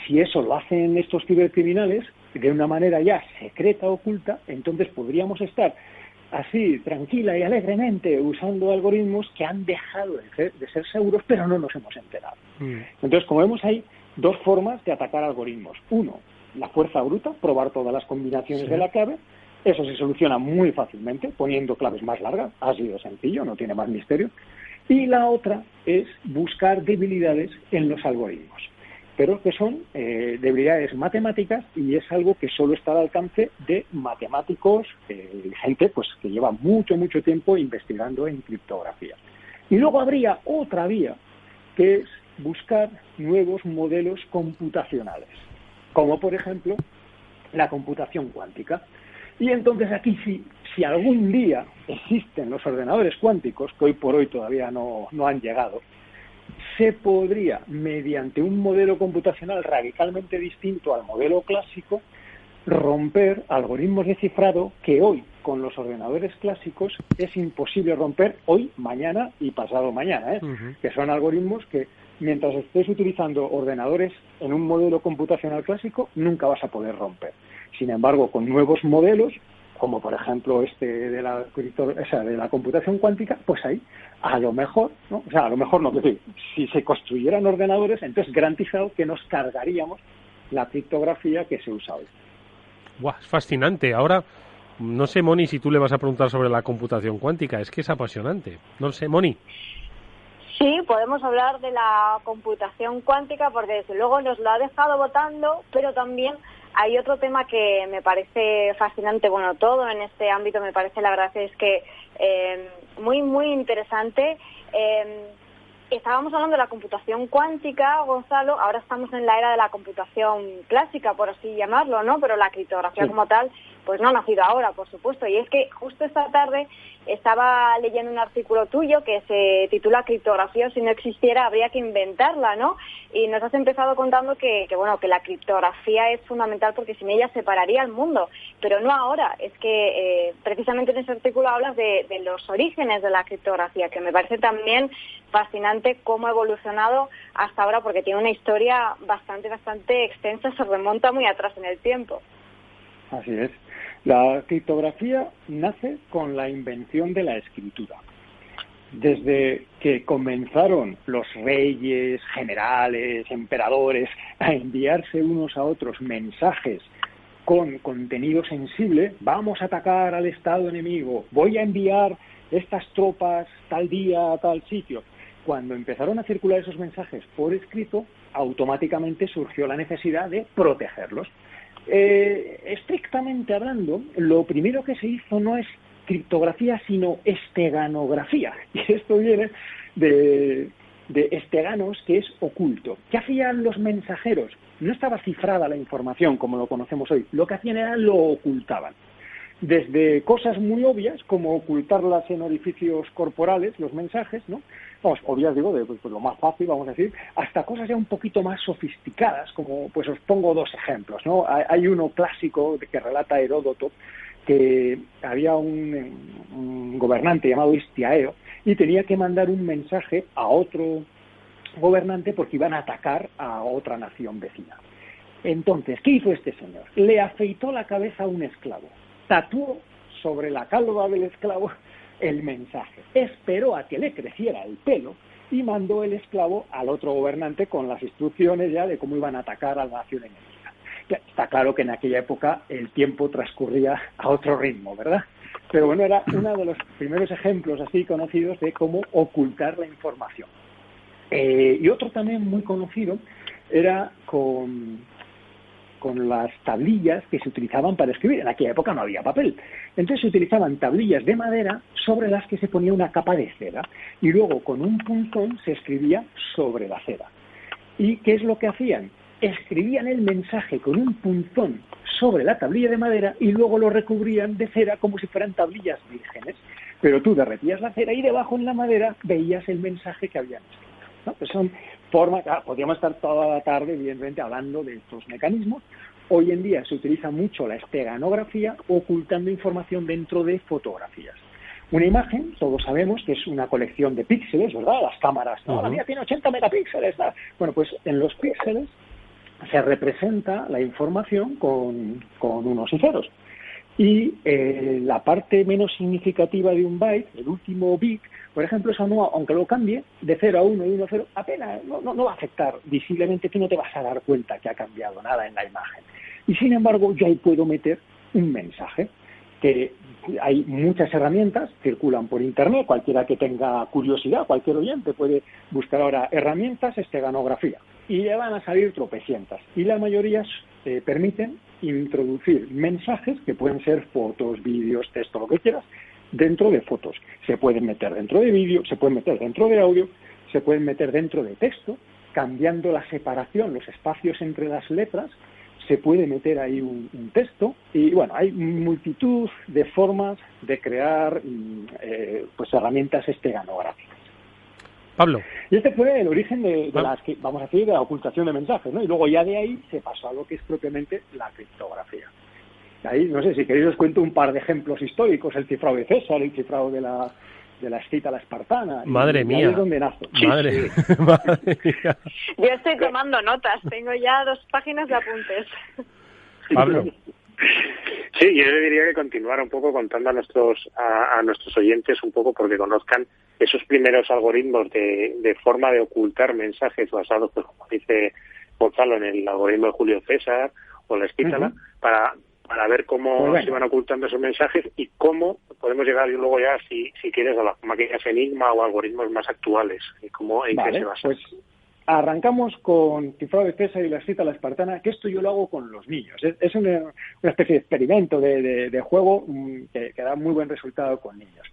Si eso lo hacen estos cibercriminales de una manera ya secreta, oculta, entonces podríamos estar así, tranquila y alegremente, usando algoritmos que han dejado de ser seguros, pero no nos hemos enterado. Entonces, como vemos, hay dos formas de atacar algoritmos. Uno, la fuerza bruta, probar todas las combinaciones de la clave. Eso se soluciona muy fácilmente, poniendo claves más largas, así de sencillo, no tiene más misterio. Y la otra es buscar debilidades en los algoritmos, pero que son debilidades matemáticas, y es algo que solo está al alcance de matemáticos, gente pues que lleva mucho tiempo investigando en criptografía. Y luego habría otra vía, que es buscar nuevos modelos computacionales, como por ejemplo la computación cuántica. Y entonces aquí sí, si algún día existen los ordenadores cuánticos, que hoy por hoy todavía no han llegado, se podría, mediante un modelo computacional radicalmente distinto al modelo clásico, romper algoritmos de cifrado que hoy, con los ordenadores clásicos, es imposible romper hoy, mañana y pasado mañana, que son algoritmos que, mientras estés utilizando ordenadores en un modelo computacional clásico, nunca vas a poder romper. Sin embargo, con nuevos modelos, como por ejemplo de la computación cuántica, pues ahí, a lo mejor, ¿no? O sea, a lo mejor no, es decir, si se construyeran ordenadores, entonces garantizado que nos cargaríamos la criptografía que se usa hoy. ¡Buah! Es fascinante. Ahora, no sé, Moni, si tú le vas a preguntar sobre la computación cuántica. Es que es apasionante. No sé, Moni. Sí, podemos hablar de la computación cuántica porque desde luego nos lo ha dejado votando, pero también hay otro tema que me parece fascinante. Bueno, todo en este ámbito me parece, la verdad es que muy interesante. Estábamos hablando de la computación cuántica, Gonzalo, ahora estamos en la era de la computación clásica, por así llamarlo, ¿no? Pero la criptografía como tal, pues no ha nacido ahora, por supuesto. Y es que justo esta tarde estaba leyendo un artículo tuyo que se titula Criptografía, si no existiera habría que inventarla, ¿no? Y nos has empezado contando que la criptografía es fundamental porque sin ella separaría el mundo, pero no ahora. Es que precisamente en ese artículo hablas de los orígenes de la criptografía, que me parece también fascinante cómo ha evolucionado hasta ahora, porque tiene una historia bastante extensa, se remonta muy atrás en el tiempo. Así es. La criptografía nace con la invención de la escritura. Desde que comenzaron los reyes, generales, emperadores a enviarse unos a otros mensajes con contenido sensible, vamos a atacar al estado enemigo, voy a enviar estas tropas tal día a tal sitio. Cuando empezaron a circular esos mensajes por escrito, automáticamente surgió la necesidad de protegerlos. Estrictamente hablando, lo primero que se hizo no es criptografía, sino esteganografía. Y esto viene de esteganos, que es oculto. ¿Qué hacían los mensajeros? No estaba cifrada la información como lo conocemos hoy. Lo que hacían era lo ocultaban. Desde cosas muy obvias, como ocultarlas en orificios corporales, los mensajes, ¿no? Vamos, obvias digo, de pues lo más fácil, vamos a decir, hasta cosas ya un poquito más sofisticadas, como, pues os pongo dos ejemplos, ¿no? Hay uno clásico que relata Heródoto, que había un gobernante llamado Histiaeo, y tenía que mandar un mensaje a otro gobernante porque iban a atacar a otra nación vecina. Entonces, ¿qué hizo este señor? Le afeitó la cabeza a un esclavo, tatuó sobre la calva del esclavo el mensaje, esperó a que le creciera el pelo y mandó el esclavo al otro gobernante con las instrucciones ya de cómo iban a atacar a la nación enemiga. Está claro que en aquella época el tiempo transcurría a otro ritmo, ¿verdad? Pero bueno, era uno de los primeros ejemplos así conocidos de cómo ocultar la información. Y otro también muy conocido era con las tablillas que se utilizaban para escribir. En aquella época no había papel. Entonces se utilizaban tablillas de madera sobre las que se ponía una capa de cera y luego con un punzón se escribía sobre la cera. ¿Y qué es lo que hacían? Escribían el mensaje con un punzón sobre la tablilla de madera y luego lo recubrían de cera como si fueran tablillas vírgenes. Pero tú derretías la cera y debajo en la madera veías el mensaje que habían escrito, ¿no? Pues son formas, podríamos estar toda la tarde, evidentemente, hablando de estos mecanismos. Hoy en día se utiliza mucho la esteganografía ocultando información dentro de fotografías. Una imagen, todos sabemos que es una colección de píxeles, ¿verdad? Las cámaras, no, la mía tiene 80 megapíxeles. ¿No? Bueno, pues en los píxeles se representa la información con unos y ceros. Y la parte menos significativa de un byte, el último bit, por ejemplo, eso no, aunque lo cambie de 0 a 1 y 1 a 0, apenas no va a afectar visiblemente, tú no te vas a dar cuenta que ha cambiado nada en la imagen. Y sin embargo, yo ahí puedo meter un mensaje, que hay muchas herramientas, circulan por Internet, cualquiera que tenga curiosidad, cualquier oyente puede buscar ahora herramientas, esteganografía, y le van a salir tropecientas, y la mayoría permiten introducir mensajes, que pueden ser fotos, vídeos, texto, lo que quieras, dentro de fotos. Se pueden meter dentro de vídeo, se pueden meter dentro de audio, se pueden meter dentro de texto, cambiando la separación, los espacios entre las letras, se puede meter ahí un texto, y bueno, hay multitud de formas de crear pues herramientas esteganográficas. Pablo. Y este fue el origen de las que, vamos a decir, de la ocultación de mensajes, ¿no? Y luego ya de ahí se pasó a lo que es propiamente la criptografía. Ahí, no sé, si queréis os cuento un par de ejemplos históricos, el cifrado de César, el cifrado de la escita a la espartana. Madre mía. Ahí es donde nace. Madre mía. Yo estoy tomando notas, tengo ya 2 páginas de apuntes. Pablo. Sí, yo le diría que continuara un poco contando a nuestros oyentes un poco porque conozcan esos primeros algoritmos de forma de ocultar mensajes basados, pues como dice Gonzalo, en el algoritmo de Julio César o la escítala, para ver cómo se van ocultando esos mensajes y cómo podemos llegar y luego ya, si quieres, a las máquinas Enigma o algoritmos más actuales y cómo en qué se basan. Pues arrancamos con cifrado de César y la escita a la espartana, que esto yo lo hago con los niños. Es una especie de experimento de juego que da muy buen resultado con niños.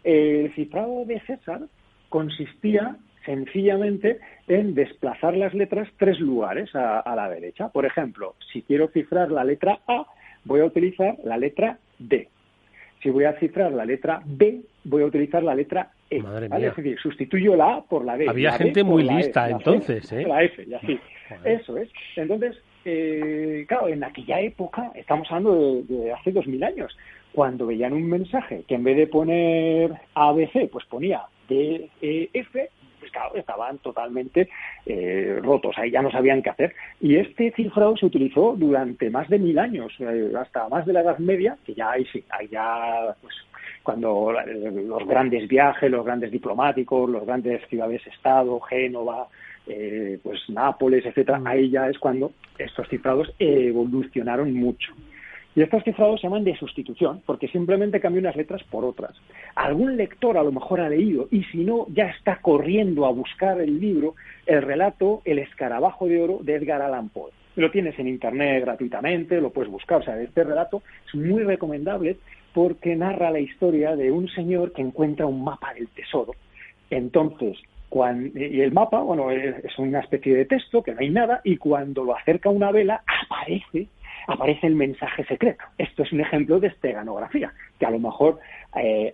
El cifrado de César consistía sencillamente en desplazar las letras 3 lugares a la derecha. Por ejemplo, si quiero cifrar la letra A, voy a utilizar la letra D. Si voy a cifrar la letra B, voy a utilizrar la letra E. ¿Vale? Es decir, sustituyo la A por la D. Había la gente B muy la lista E, entonces, la la F, y así. Eso es. Entonces, claro, en aquella época, estamos hablando de hace 2000 años, cuando veían un mensaje que en vez de poner ABC, pues ponía D, E, F, pues claro, estaban totalmente rotos, ahí ya no sabían qué hacer. Y este cifrado se utilizó durante más de 1000 años, hasta más de la Edad Media, que ya ahí sí, ahí ya, pues, cuando los grandes viajes, los grandes diplomáticos, los grandes ciudades-estado, Génova, pues Nápoles, etcétera, ahí ya es cuando estos cifrados evolucionaron mucho. Y estos cifrados se llaman de sustitución, porque simplemente cambia unas letras por otras. Algún lector a lo mejor ha leído, y si no, ya está corriendo a buscar el libro, el relato El escarabajo de oro de Edgar Allan Poe. Lo tienes en Internet gratuitamente, lo puedes buscar. O sea, este relato es muy recomendable porque narra la historia de un señor que encuentra un mapa del tesoro. Entonces, y el mapa, bueno, es una especie de texto que no hay nada, y cuando lo acerca una vela, aparece el mensaje secreto. Esto es un ejemplo de esteganografía, que a lo mejor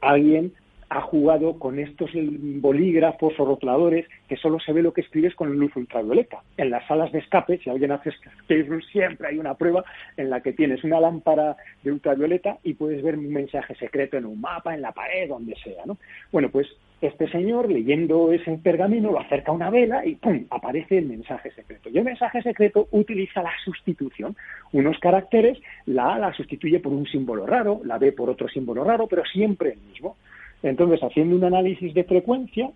alguien ha jugado con estos bolígrafos o rotuladores que solo se ve lo que escribes con luz ultravioleta. En las salas de escape, si alguien hace escape room, siempre hay una prueba en la que tienes una lámpara de ultravioleta y puedes ver un mensaje secreto en un mapa, en la pared, donde sea, ¿no? Bueno, pues este señor, leyendo ese pergamino, lo acerca a una vela y ¡pum!, aparece el mensaje secreto. Y el mensaje secreto utiliza la sustitución. Unos caracteres, la A la sustituye por un símbolo raro, la B por otro símbolo raro, pero siempre el mismo. Entonces, haciendo un análisis de frecuencia,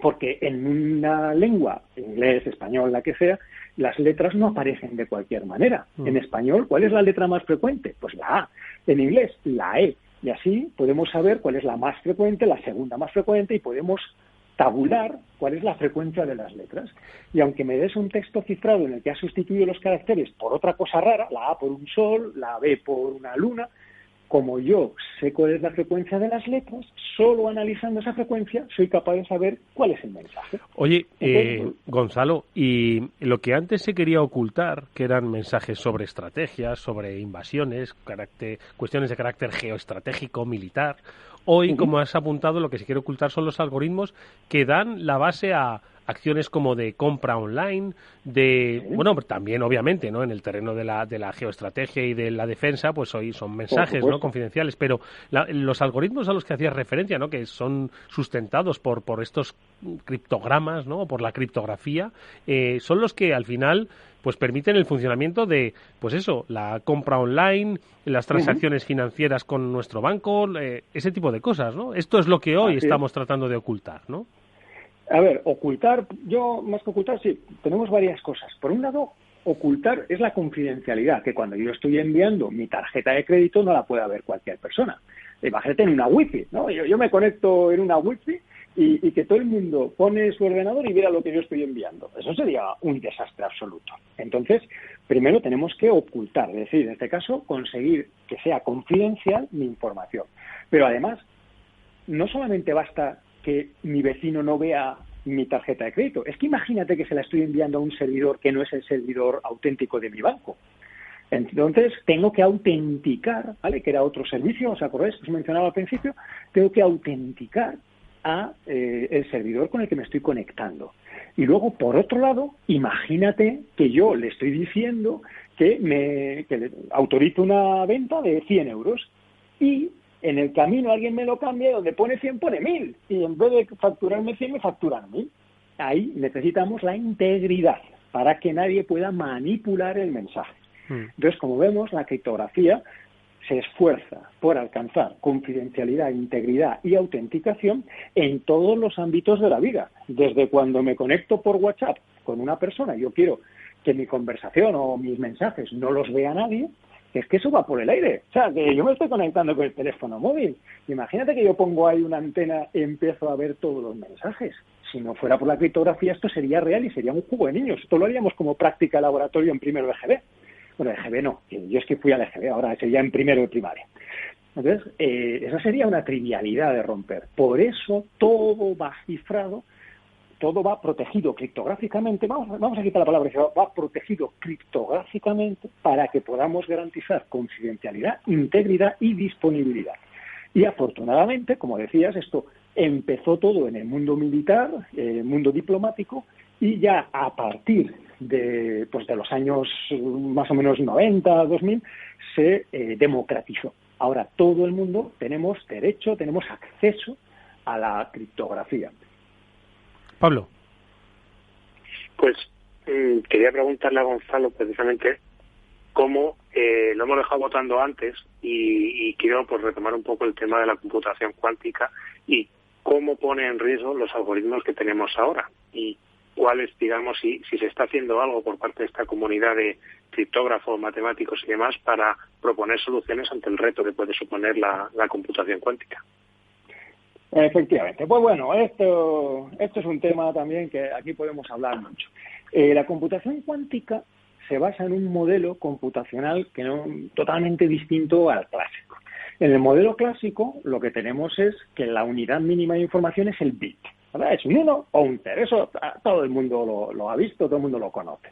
porque en una lengua, inglés, español, la que sea, las letras no aparecen de cualquier manera. En español, ¿cuál es la letra más frecuente? Pues la A. En inglés, la E. Y así podemos saber cuál es la más frecuente, la segunda más frecuente, y podemos tabular cuál es la frecuencia de las letras. Y aunque me des un texto cifrado en el que has sustituido los caracteres por otra cosa rara, la A por un sol, la B por una luna, como yo sé cuál es la frecuencia de las letras, solo analizando esa frecuencia soy capaz de saber cuál es el mensaje. Oye, Gonzalo, y lo que antes se quería ocultar, que eran mensajes sobre estrategias, sobre invasiones, cuestiones de carácter geoestratégico, militar, hoy, como has apuntado, lo que se quiere ocultar son los algoritmos que dan la base a acciones como de compra online, bueno, también obviamente, ¿no? En el terreno de la geoestrategia y de la defensa, pues hoy son mensajes, ¿no? Confidenciales, pero los algoritmos a los que hacías referencia, ¿no? Que son sustentados por estos criptogramas, ¿no? Por la criptografía, son los que al final pues permiten el funcionamiento de, pues eso, la compra online, las transacciones financieras con nuestro banco, ese tipo de cosas, ¿no? Esto es lo que hoy estamos tratando de ocultar, ¿no? A ver, ocultar, yo más que ocultar, sí, tenemos varias cosas. Por un lado, ocultar es la confidencialidad, que cuando yo estoy enviando mi tarjeta de crédito no la puede ver cualquier persona. Imagínate en una wifi, ¿no? Yo me conecto en una wifi y que todo el mundo pone su ordenador y vea lo que yo estoy enviando. Eso sería un desastre absoluto. Entonces, primero tenemos que ocultar, es decir, en este caso, conseguir que sea confidencial mi información. Pero además, no solamente basta que mi vecino no vea mi tarjeta de crédito, es que imagínate que se la estoy enviando a un servidor que no es el servidor auténtico de mi banco. Entonces, tengo que autenticar, ¿vale? Que era otro servicio, ¿os acordáis que os mencionaba al principio? Tengo que autenticar a el servidor con el que me estoy conectando. Y luego, por otro lado, imagínate que yo le estoy diciendo que le autorizo una venta de 100 euros y en el camino alguien me lo cambia y donde pone 100 pone 1000 y en vez de facturarme 100 me facturan 1000. Ahí necesitamos la integridad para que nadie pueda manipular el mensaje. Entonces, como vemos, la criptografía se esfuerza por alcanzar confidencialidad, integridad y autenticación en todos los ámbitos de la vida. Desde cuando me conecto por WhatsApp con una persona, yo quiero que mi conversación o mis mensajes no los vea nadie, es que eso va por el aire. O sea, que yo me estoy conectando con el teléfono móvil. Imagínate que yo pongo ahí una antena y empiezo a ver todos los mensajes. Si no fuera por la criptografía, esto sería real y sería un juego de niños. Esto lo haríamos como práctica de laboratorio en primero de EGB. Bueno, EGB no, yo es que fui al EGB, ahora sería en primero de primaria. Entonces, esa sería una trivialidad de romper. Por eso todo va cifrado, todo va protegido criptográficamente, vamos a quitar la palabra, va protegido criptográficamente para que podamos garantizar confidencialidad, integridad y disponibilidad. Y afortunadamente, como decías, esto empezó todo en el mundo militar, mundo diplomático, y ya a partir de los años más o menos 90, 2000, se democratizó. Ahora todo el mundo tenemos derecho, tenemos acceso a la criptografía. Pablo. Pues quería preguntarle a Gonzalo precisamente cómo lo hemos dejado votando antes y quiero pues retomar un poco el tema de la computación cuántica y cómo pone en riesgo los algoritmos que tenemos ahora y cuáles, digamos, si se está haciendo algo por parte de esta comunidad de criptógrafos, matemáticos y demás para proponer soluciones ante el reto que puede suponer la computación cuántica. Efectivamente. Pues bueno, esto es un tema también que aquí podemos hablar mucho. La computación cuántica se basa en un modelo computacional que no totalmente distinto al clásico. En el modelo clásico lo que tenemos es que la unidad mínima de información es el bit, ¿verdad? Es un 1 o un 0. Eso todo el mundo lo ha visto, todo el mundo lo conoce.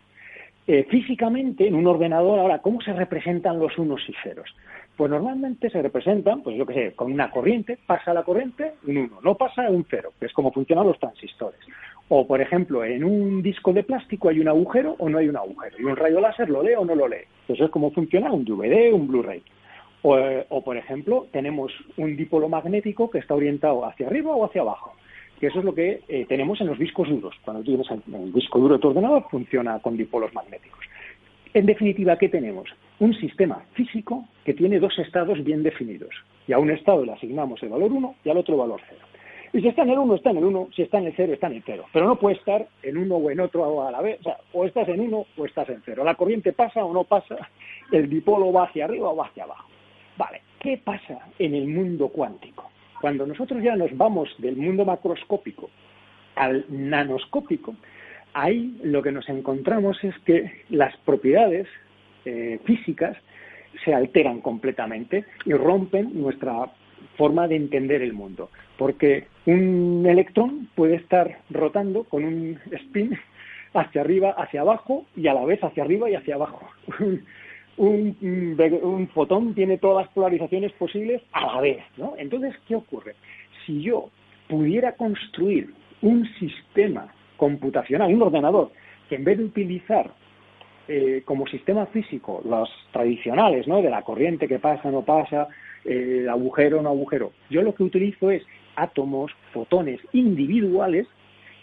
Físicamente, en un ordenador, ahora, ¿cómo se representan los unos y ceros? Pues normalmente se representan, pues yo qué sé, con una corriente, pasa la corriente, un 1, no pasa un 0, que es como funcionan los transistores. O, por ejemplo, en un disco de plástico hay un agujero o no hay un agujero, y un rayo láser lo lee o no lo lee. Eso es como funciona un DVD, un Blu-ray. O, por ejemplo, tenemos un dipolo magnético que está orientado hacia arriba o hacia abajo, que eso es lo que tenemos en los discos duros. Cuando tienes el disco duro de tu ordenador, funciona con dipolos magnéticos. En definitiva, ¿qué tenemos? Un sistema físico que tiene dos estados bien definidos. Y a un estado le asignamos el valor 1 y al otro el valor 0. Y si está en el 1, está en el 1, si está en el 0, está en el 0. Pero no puede estar en uno o en otro a la vez. O sea, o estás en 1 o estás en 0. La corriente pasa o no pasa, el dipolo va hacia arriba o va hacia abajo. Vale, ¿qué pasa en el mundo cuántico? Cuando nosotros ya nos vamos del mundo macroscópico al nanoscópico, ahí lo que nos encontramos es que las propiedades físicas se alteran completamente y rompen nuestra forma de entender el mundo. Porque un electrón puede estar rotando con un spin hacia arriba, hacia abajo y a la vez hacia arriba y hacia abajo. Un fotón tiene todas las polarizaciones posibles a la vez, ¿no? Entonces, ¿qué ocurre? Si yo pudiera construir un sistema computacional, un ordenador, que en vez de utilizar como sistema físico los tradicionales, ¿no?, de la corriente que pasa, no pasa, agujero, no agujero, yo lo que utilizo es átomos, fotones individuales,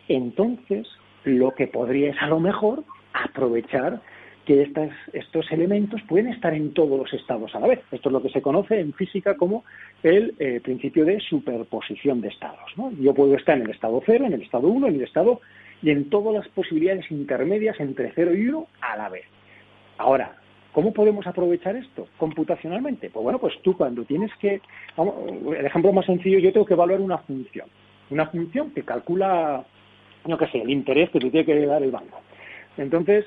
entonces lo que podría es a lo mejor aprovechar que estos elementos pueden estar en todos los estados a la vez. Esto es lo que se conoce en física como el principio de superposición de estados, ¿no? Yo puedo estar en el estado 0, en el estado 1, en el estado y en todas las posibilidades intermedias entre 0 y 1 a la vez. Ahora, ¿cómo podemos aprovechar esto computacionalmente? Pues bueno, pues tú cuando tienes que... el ejemplo más sencillo, yo tengo que evaluar una función que calcula, no qué sé, el interés que te tiene que dar el banco. Entonces,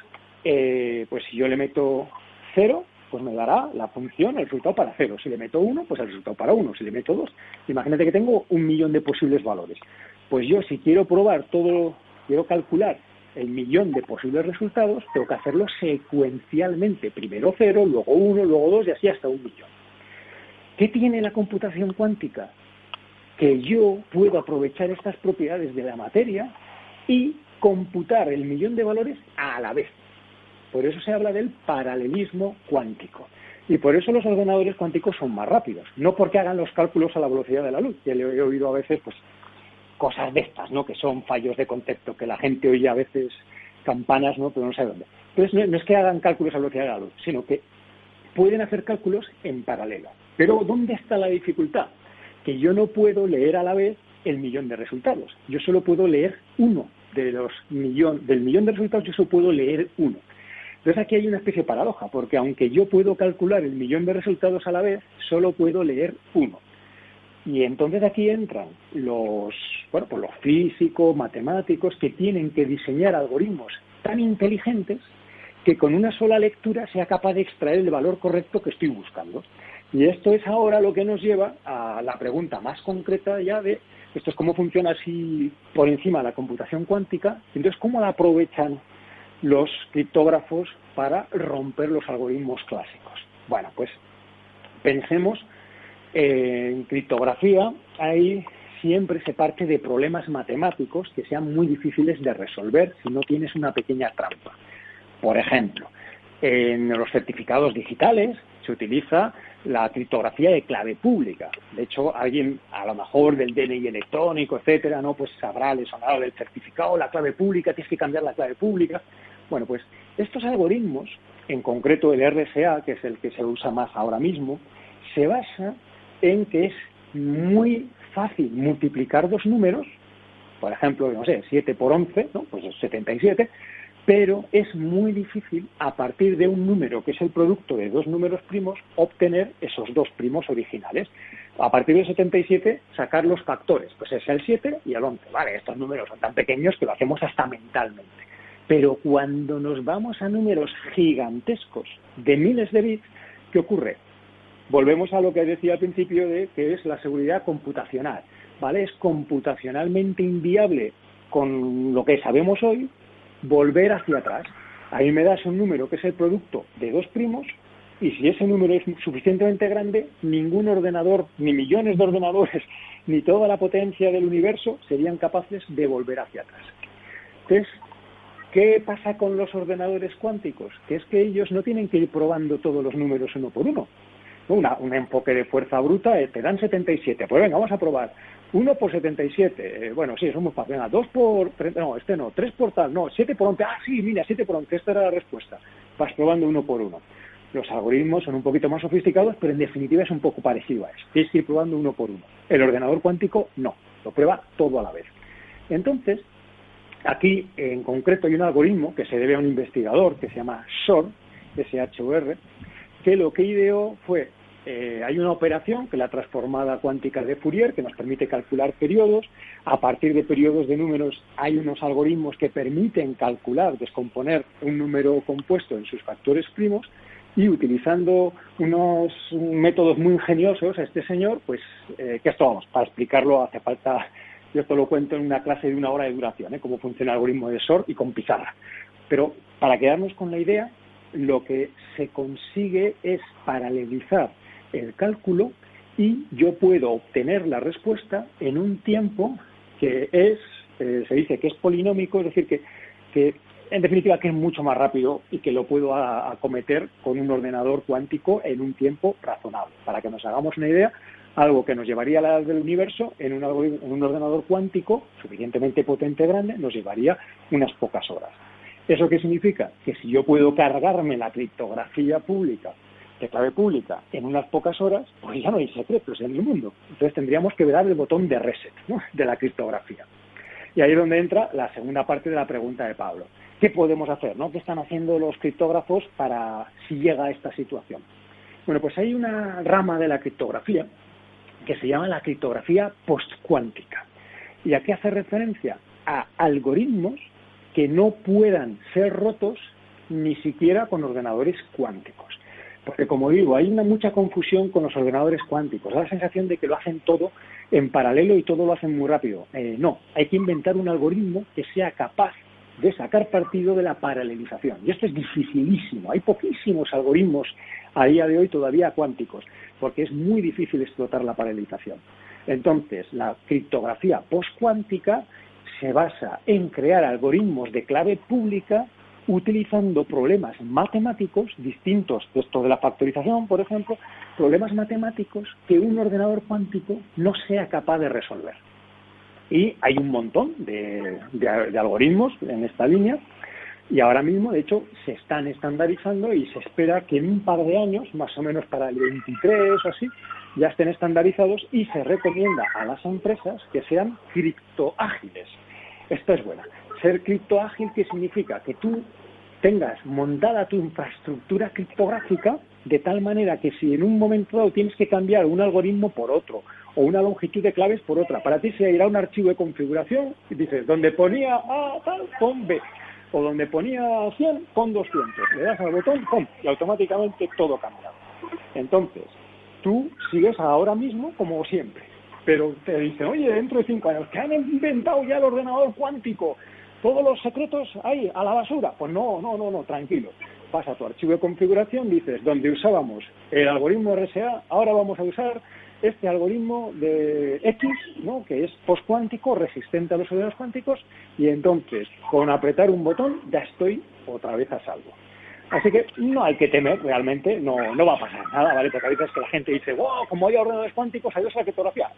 pues si yo le meto 0, pues me dará la función, el resultado para 0. Si le meto 1, pues el resultado para 1. Si le meto 2, imagínate que tengo 1.000.000 de posibles valores. Pues yo, si quiero probar quiero calcular el 1.000.000 de posibles resultados, tengo que hacerlo secuencialmente. Primero 0, luego 1, luego 2 y así hasta 1.000.000. ¿Qué tiene la computación cuántica? Que yo puedo aprovechar estas propiedades de la materia y computar el 1.000.000 de valores a la vez. Por eso se habla del paralelismo cuántico. Y por eso los ordenadores cuánticos son más rápidos. No porque hagan los cálculos a la velocidad de la luz, que le he oído a veces pues cosas de estas, ¿no?, que son fallos de contexto, que la gente oye a veces campanas, ¿no?, pero no sabe dónde. Entonces no es que hagan cálculos a la velocidad de la luz, sino que pueden hacer cálculos en paralelo. Pero ¿dónde está la dificultad? Que yo no puedo leer a la vez el 1.000.000 de resultados. Yo solo puedo leer uno del 1.000.000 de resultados, yo solo puedo leer uno. Entonces aquí hay una especie de paradoja, porque aunque yo puedo calcular el 1.000.000 de resultados a la vez, solo puedo leer uno. Y entonces aquí entran los físicos, matemáticos, que tienen que diseñar algoritmos tan inteligentes que con una sola lectura sea capaz de extraer el valor correcto que estoy buscando. Y esto es ahora lo que nos lleva a la pregunta más concreta ya de, esto es cómo funciona así por encima la computación cuántica, entonces cómo la aprovechan los criptógrafos para romper los algoritmos clásicos. Bueno, pues pensemos en criptografía, ahí siempre se parte de problemas matemáticos que sean muy difíciles de resolver si no tienes una pequeña trampa. Por ejemplo, en los certificados digitales se utiliza la criptografía de clave pública. De hecho, alguien, a lo mejor del DNI electrónico, etcétera, no, pues sabrá, le sonará del certificado, la clave pública, tienes que cambiar la clave pública. Bueno, pues estos algoritmos, en concreto el RSA, que es el que se usa más ahora mismo, se basa en que es muy fácil multiplicar dos números, por ejemplo, no sé, 7 por 11, ¿no?, pues es 77, pero es muy difícil, a partir de un número que es el producto de dos números primos, obtener esos dos primos originales. A partir de 77, sacar los factores, pues es el 7 y el 11. Vale, estos números son tan pequeños que lo hacemos hasta mentalmente. Pero cuando nos vamos a números gigantescos de miles de bits, ¿qué ocurre? Volvemos a lo que decía al principio de que es la seguridad computacional, ¿vale? Es computacionalmente inviable con lo que sabemos hoy volver hacia atrás. Ahí me das un número que es el producto de dos primos y si ese número es suficientemente grande, ningún ordenador, ni millones de ordenadores, ni toda la potencia del universo serían capaces de volver hacia atrás. Entonces, ¿qué pasa con los ordenadores cuánticos? Que es que ellos no tienen que ir probando todos los números uno por uno. Un enfoque de fuerza bruta, te dan 77. Pues venga, vamos a probar. 1 por 77. Bueno, sí, eso es muy fácil. Venga, 2 por... No, este no. 3 por tal. No, 7 por 11. Ah, sí, mira, 7 por 11. Esta era la respuesta. Vas probando uno por uno. Los algoritmos son un poquito más sofisticados, pero en definitiva es un poco parecido a eso. Tienes que ir probando uno por uno. El ordenador cuántico no. Lo prueba todo a la vez. Entonces, aquí en concreto hay un algoritmo que se debe a un investigador que se llama SHOR, S-H-O-R, que lo que ideó fue, hay una operación que es la transformada cuántica de Fourier, que nos permite calcular periodos. A partir de periodos de números hay unos algoritmos que permiten calcular, descomponer un número compuesto en sus factores primos, y utilizando unos métodos muy ingeniosos, este señor, pues, que esto, vamos, para explicarlo hace falta, yo esto lo cuento en una clase de 1 hora de duración, cómo funciona el algoritmo de SHOR y con pizarra. Pero para quedarnos con la idea, lo que se consigue es paralelizar el cálculo y yo puedo obtener la respuesta en un tiempo que es se dice que es polinómico, es decir, que en definitiva que es mucho más rápido y que lo puedo acometer con un ordenador cuántico en un tiempo razonable. Para que nos hagamos una idea, algo que nos llevaría a la edad del universo en un ordenador cuántico suficientemente potente, grande, nos llevaría unas pocas horas. ¿Eso qué significa? Que si yo puedo cargarme la criptografía pública, de clave pública, en unas pocas horas, pues ya no hay secretos en el mundo. Entonces tendríamos que dar el botón de reset, ¿no?, de la criptografía. Y ahí es donde entra la segunda parte de la pregunta de Pablo. ¿Qué podemos hacer, no? ¿Qué están haciendo los criptógrafos para si llega a esta situación? Bueno, pues hay una rama de la criptografía que se llama la criptografía postcuántica. ¿Y a qué hace referencia? A algoritmos que no puedan ser rotos ni siquiera con ordenadores cuánticos. Porque, como digo, hay mucha confusión con los ordenadores cuánticos. Da la sensación de que lo hacen todo en paralelo y todo lo hacen muy rápido. No, hay que inventar un algoritmo que sea capaz de sacar partido de la paralelización. Y esto es dificilísimo. Hay poquísimos algoritmos a día de hoy todavía cuánticos, porque es muy difícil explotar la paralelización. Entonces, la criptografía postcuántica se basa en crear algoritmos de clave pública utilizando problemas matemáticos distintos de esto de la factorización, por ejemplo, problemas matemáticos que un ordenador cuántico no sea capaz de resolver. Y hay un montón de algoritmos en esta línea y ahora mismo, de hecho, se están estandarizando y se espera que en un par de años, más o menos para el 23 o así, ya estén estandarizados y se recomienda a las empresas que sean criptoágiles. Esto es buena. Ser criptoágil, ¿qué significa? Que tú tengas montada tu infraestructura criptográfica de tal manera que si en un momento dado tienes que cambiar un algoritmo por otro o una longitud de claves por otra, para ti se irá a un archivo de configuración y dices, donde ponía A tal, pon B, o donde ponía 100, pon 200. Le das al botón, pon, y automáticamente todo cambia. Entonces, tú sigues ahora mismo como siempre, pero te dicen, oye, dentro de 5 años, que han inventado ya el ordenador cuántico, todos los secretos ahí, a la basura. Pues no, tranquilo. Vas a tu archivo de configuración, dices, donde usábamos el algoritmo RSA, ahora vamos a usar este algoritmo de X, ¿no?, que es postcuántico, resistente a los ordenadores cuánticos, y entonces, con apretar un botón, ya estoy otra vez a salvo. Así que no hay que temer, realmente, no va a pasar nada, ¿vale? Porque a veces que la gente dice, wow, como hay ordenadores cuánticos, adiós a la criptografía.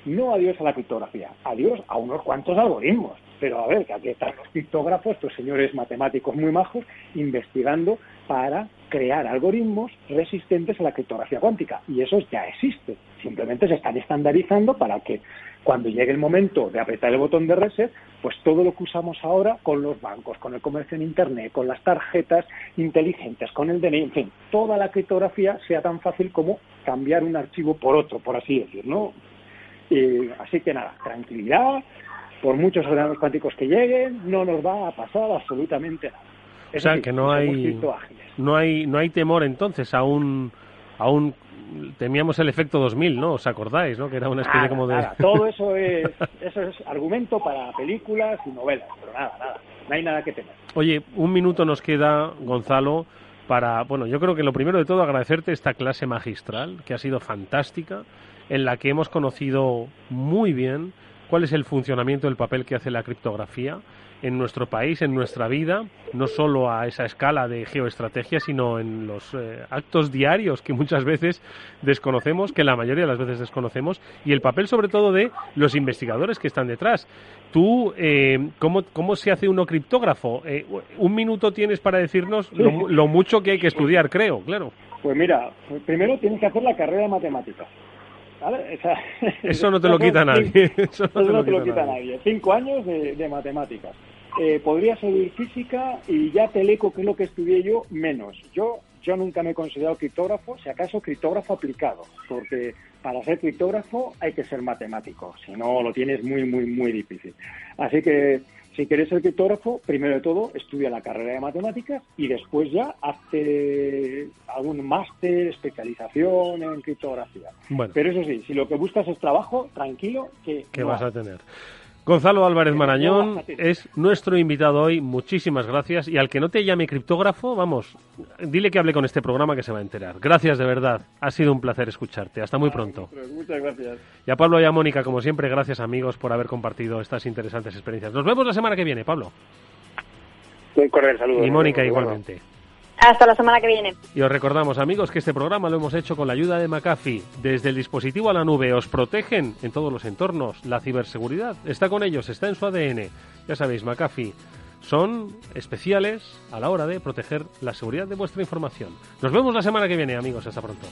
No adiós a la criptografía, adiós a unos cuantos algoritmos. Pero a ver, que aquí están los criptógrafos, estos señores matemáticos muy majos, investigando para crear algoritmos resistentes a la criptografía cuántica. Y esos ya existen. Simplemente se están estandarizando para que cuando llegue el momento de apretar el botón de reset, pues todo lo que usamos ahora con los bancos, con el comercio en Internet, con las tarjetas inteligentes, con el DNI, en fin, toda la criptografía sea tan fácil como cambiar un archivo por otro, por así decirlo, ¿no? Así que nada, tranquilidad. Por muchos ordenadores cuánticos que lleguen, no nos va a pasar absolutamente nada. O sea, que no hay temor entonces, aún temíamos el efecto 2000, ¿no? ¿Os acordáis, no? Que era una especie como de... Nada. Todo eso es argumento para películas y novelas, pero nada, no hay nada que temer. Oye, un minuto nos queda, Gonzalo, yo creo que lo primero de todo agradecerte esta clase magistral, que ha sido fantástica, en la que hemos conocido muy bien cuál es el funcionamiento del papel que hace la criptografía en nuestro país, en nuestra vida, no solo a esa escala de geoestrategia, sino en los actos diarios que muchas veces desconocemos, que la mayoría de las veces desconocemos, y el papel sobre todo de los investigadores que están detrás. Tú, ¿cómo se hace uno criptógrafo? Un minuto tienes para decirnos lo mucho que hay que estudiar, creo, claro. Pues mira, primero tienes que hacer la carrera de matemáticas. ¿Vale? Eso no te lo quita nadie. Eso no te lo quita nadie. 5 años de matemáticas. Podría seguir física y ya teleco, que es lo que estudié yo, menos. Yo nunca me he considerado criptógrafo, si acaso criptógrafo aplicado, porque para ser criptógrafo hay que ser matemático, si no lo tienes muy, muy, muy difícil. Así que si quieres ser criptógrafo, primero de todo estudia la carrera de matemáticas y después ya hazte algún máster, especialización en criptografía. Bueno. Pero eso sí, si lo que buscas es trabajo, tranquilo, que vas a tener. Gonzalo Álvarez Marañón es nuestro invitado hoy. Muchísimas gracias. Y al que no te llame criptógrafo, vamos, dile que hable con este programa que se va a enterar. Gracias de verdad. Ha sido un placer escucharte. Hasta muy pronto. Muchas gracias. Y a Pablo y a Mónica, como siempre, gracias amigos por haber compartido estas interesantes experiencias. Nos vemos la semana que viene, Pablo. Un cordial saludo. Y Mónica igualmente. Hasta la semana que viene. Y os recordamos, amigos, que este programa lo hemos hecho con la ayuda de McAfee. Desde el dispositivo a la nube os protegen en todos los entornos. La ciberseguridad está con ellos, está en su ADN. Ya sabéis, McAfee son especiales a la hora de proteger la seguridad de vuestra información. Nos vemos la semana que viene, amigos. Hasta pronto.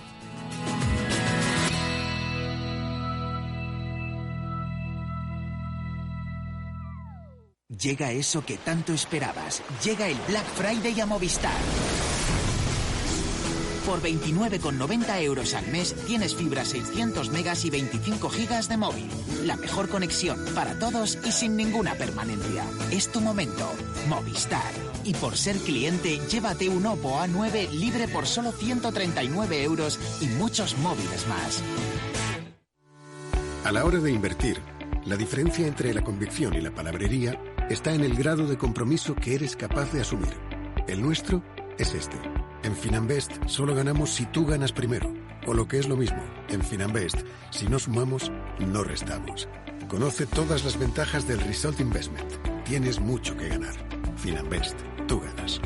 Llega eso que tanto esperabas. Llega el Black Friday a Movistar. Por 29,90 € al mes tienes fibra 600 megas y 25 gigas de móvil. La mejor conexión para todos y sin ninguna permanencia. Es tu momento. Movistar. Y por ser cliente, llévate un Oppo A9 libre por solo 139 € y muchos móviles más. A la hora de invertir, la diferencia entre la convicción y la palabrería está en el grado de compromiso que eres capaz de asumir. El nuestro es este. En Finanbest solo ganamos si tú ganas primero. O lo que es lo mismo, en Finanbest, si no sumamos, no restamos. Conoce todas las ventajas del Result Investment. Tienes mucho que ganar. Finanbest, tú ganas.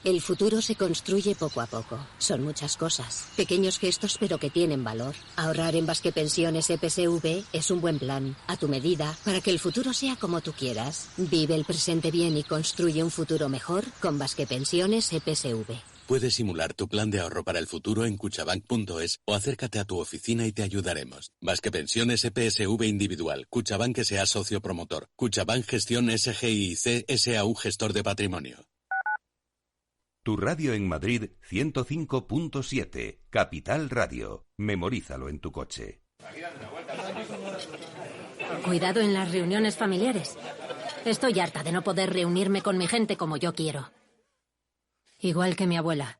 El futuro se construye poco a poco. Son muchas cosas. Pequeños gestos pero que tienen valor. Ahorrar en Basque Pensiones EPSV es un buen plan. A tu medida, para que el futuro sea como tú quieras. Vive el presente bien y construye un futuro mejor con Basque Pensiones EPSV. Puedes simular tu plan de ahorro para el futuro en Cuchabank.es o acércate a tu oficina y te ayudaremos. Basque Pensiones EPSV Individual. Cuchabank S.A. Socio Promotor. Cuchabank Gestión SGIC S.A.U. Gestor de Patrimonio. Tu radio en Madrid 105.7, Capital Radio. Memorízalo en tu coche. Cuidado en las reuniones familiares. Estoy harta de no poder reunirme con mi gente como yo quiero. Igual que mi abuela,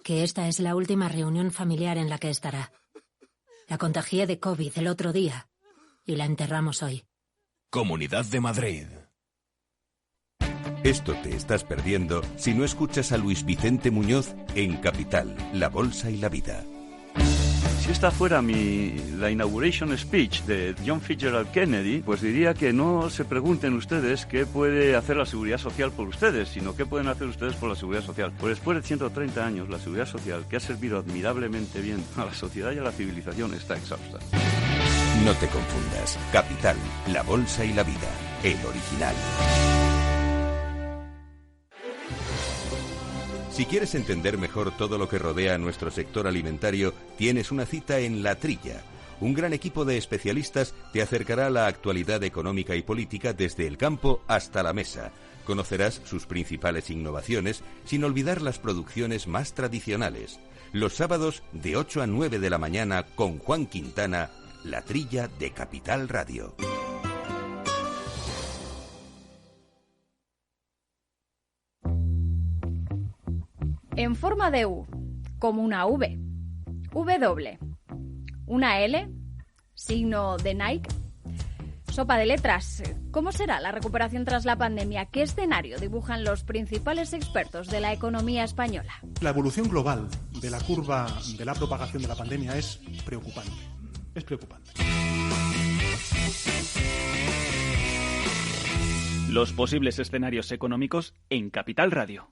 que esta es la última reunión familiar en la que estará. La contagié de COVID el otro día y la enterramos hoy. Comunidad de Madrid. Esto te estás perdiendo si no escuchas a Luis Vicente Muñoz en Capital, La Bolsa y la Vida. Si esta fuera la inauguration speech de John Fitzgerald Kennedy, pues diría que no se pregunten ustedes qué puede hacer la seguridad social por ustedes, sino qué pueden hacer ustedes por la seguridad social. Pues después de 130 años, la seguridad social, que ha servido admirablemente bien a la sociedad y a la civilización, está exhausta. No te confundas. Capital, La Bolsa y la Vida. El original. Si quieres entender mejor todo lo que rodea a nuestro sector alimentario, tienes una cita en La Trilla. Un gran equipo de especialistas te acercará a la actualidad económica y política desde el campo hasta la mesa. Conocerás sus principales innovaciones, sin olvidar las producciones más tradicionales. Los sábados de 8 a 9 de la mañana con Juan Quintana, La Trilla de Capital Radio. En forma de U, como una V, W, una L, signo de Nike. Sopa de letras. ¿Cómo será la recuperación tras la pandemia? ¿Qué escenario dibujan los principales expertos de la economía española? La evolución global de la curva de la propagación de la pandemia es preocupante. Es preocupante. Los posibles escenarios económicos en Capital Radio.